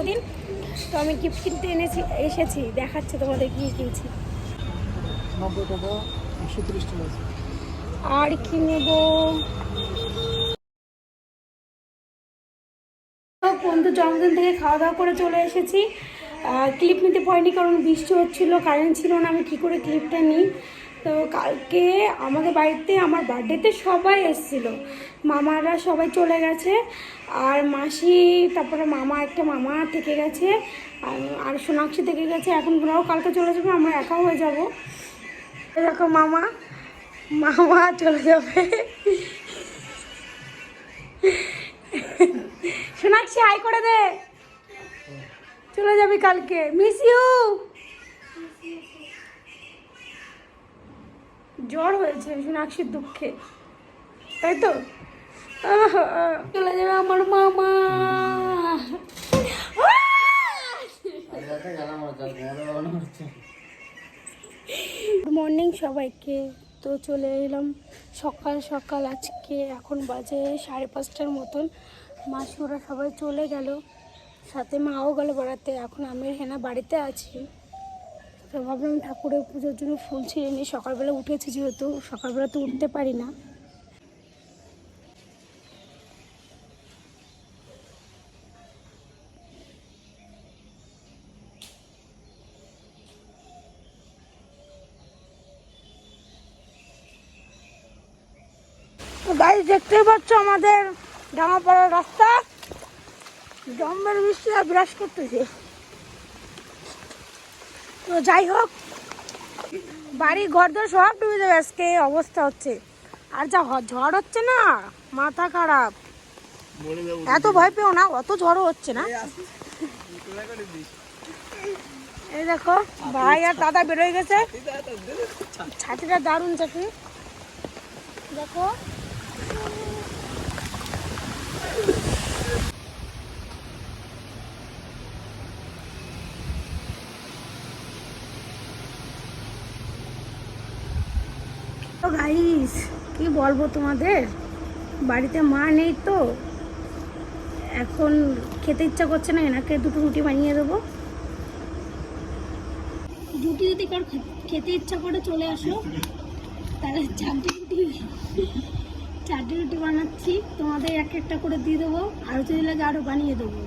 জন্মদিন, তো আমি গিফট কিনতে এসেছি, দেখাচ্ছে তোমাদের কি কিনছি। 90 টাকা 130 টাকা। আর কি নেব? বন্ধু জন্মদিন থেকে খাওয়া দাওয়া করে চলে এসেছি। ক্লিপ নিতে পারিনি কারণ বৃষ্টি হচ্ছিল, কারেন্ট ছিল না, আমি কী করে ক্লিপটা নিই। তো কালকে আমাদের বাড়িতে আমার বার্থডেতে সবাই এসেছিলো, মামারা সবাই চলে গেছে, আর মাসি, তারপরে একটা মামা থেকে গেছে, আর সোনাক্ষী থেকে গেছে। এখন ওরাও কালকে চলে যাবে, আমরা একা হয়ে যাব। এরকম মামা চলে যাবে। সোনাক্ষী হাই করে দে, চলে যাবি কালকে, মিস ইউ। জ্বর হয়েছে সোনাক্ষীর দুঃখে, তাই তো। চলে যাবে আমার মামা। গুড মর্নিং সবাইকে। তো চলে এলাম সকাল সকাল আজকে, এখন বাজে 5:30টার মতন। মাসি ওরা সবাই চলে গেল, সাথে মাও গেল বেড়াতে। এখন আমি হেনা বাড়িতে আছি। তো ভাবলাম ঠাকুরের পুজোর জন্য ফুল ছিঁড়ে নিই, সকালবেলা উঠেছি যেহেতু, সকালবেলা তো উঠতে পারি না। গাইস দেখতেই পাচ্ছ আমাদের ডাঙাপাড়ার রাস্তা, জম্বের বৃষ্টি আর বিরাজ করতেছে। তো যাই হোক, বাড়ি ঘর দর সব ডুবে যাবে, আজকে অবস্থা হচ্ছে। আর যা ঝড় হচ্ছে না, মাথা খারাপ। এত ভয় পেও না, অত ঝড়ও হচ্ছে না। এই দেখো ভাই আর দাদা বেরোয় গেছে, ছাতিটা দারুণ ছাতি দেখো। তো গাইস কি বলবো তোমাদের, বাড়িতে মা নেই তো, এখন খেতে ইচ্ছা করছে না, এনাকে দুটো রুটি বানিয়ে দেবো। রুটি যদি কার খেতে ইচ্ছা করে চলে আসো, তাহলে 4টে রুটি বানাচ্ছি, তোমাদের এক একটা করে দিয়ে দেবো, আরও যদি লাগে আরও বানিয়ে দেবো।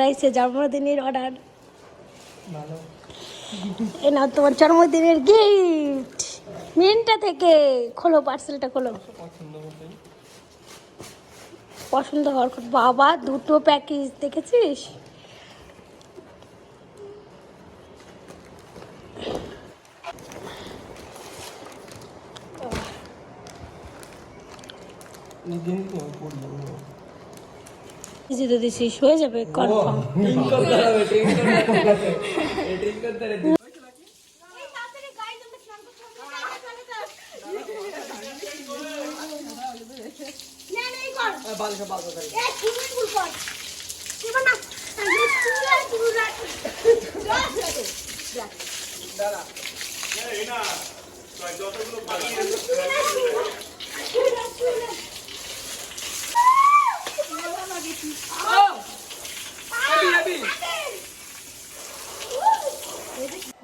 রাইসে জন্মদিনের অর্ডার, এ না তোমার জন্মদিনের গিফট মিন্টা থেকে। খোলো পার্সেলটা, খোলো। পছন্দ হওয়ার বাবা, দুটো প্যাকেজ দেখেছিস? যদি শেষ হয়ে যাবে কনফার্ম।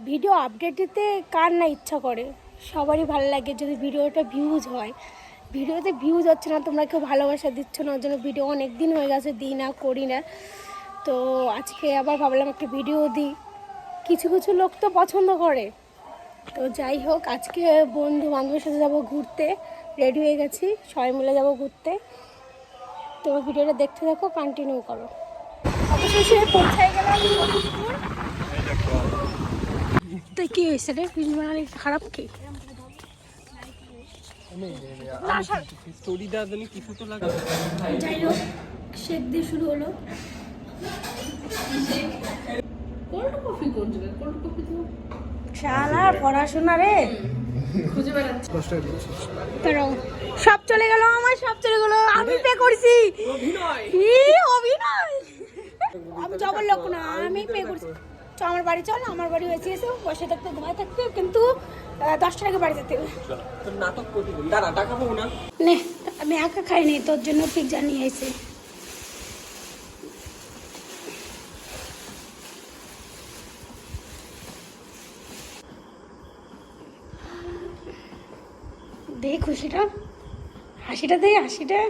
ভিডিও আপডেট দিতে কার না ইচ্ছা করে, সবারই ভালো লাগে যদি ভিডিওটা ভিউজ হয়। ভিডিওতে ভিউজ হচ্ছে না, তোমরা কেউ ভালোবাসা দিচ্ছ না, ওর জন্য ভিডিও অনেক দিন হয়ে গেছে দিই না, করি না। তো আজকে আবার ভাবলাম একটা ভিডিও দিই, কিছু কিছু লোক তো পছন্দ করে। তো যাই হোক, আজকে বন্ধু বান্ধবের সাথে যাবো ঘুরতে, রেডি হয়ে গেছি, সবাই মিলে যাবো ঘুরতে। তো ভিডিওটা দেখতে থাকো, কন্টিনিউ করো। অবশেষে পৌঁছায় গেলাম লক্ষ্মীপুর। তো কি হয়েছে রে, ফিল্ম বানালে খারাপ কি? যাই হোক, শেক দিয়ে শুরু হলো। শালা পড়াশোনা রে, সব চলে গেল আমার, সব চলে গেল। আমি পে করছি অভিনয় কি অভিনয় আমি জবর লোক না আমি পে করছি চ আমার বাড়ি চল আমার বাড়ি হয়েছে এসে বসে থাকতে ঘুমায় থাকতে কিন্তু 10টার আগে বাড়ি যেতে হবে তোর নাটক প্রতিদিন দাঁড়া টাকা পাবো না নে আমি একা খাইনি তোর জন্য পিৎজা নিয়ে এসে দে খুশিটা হাসিটা দে হাসিটা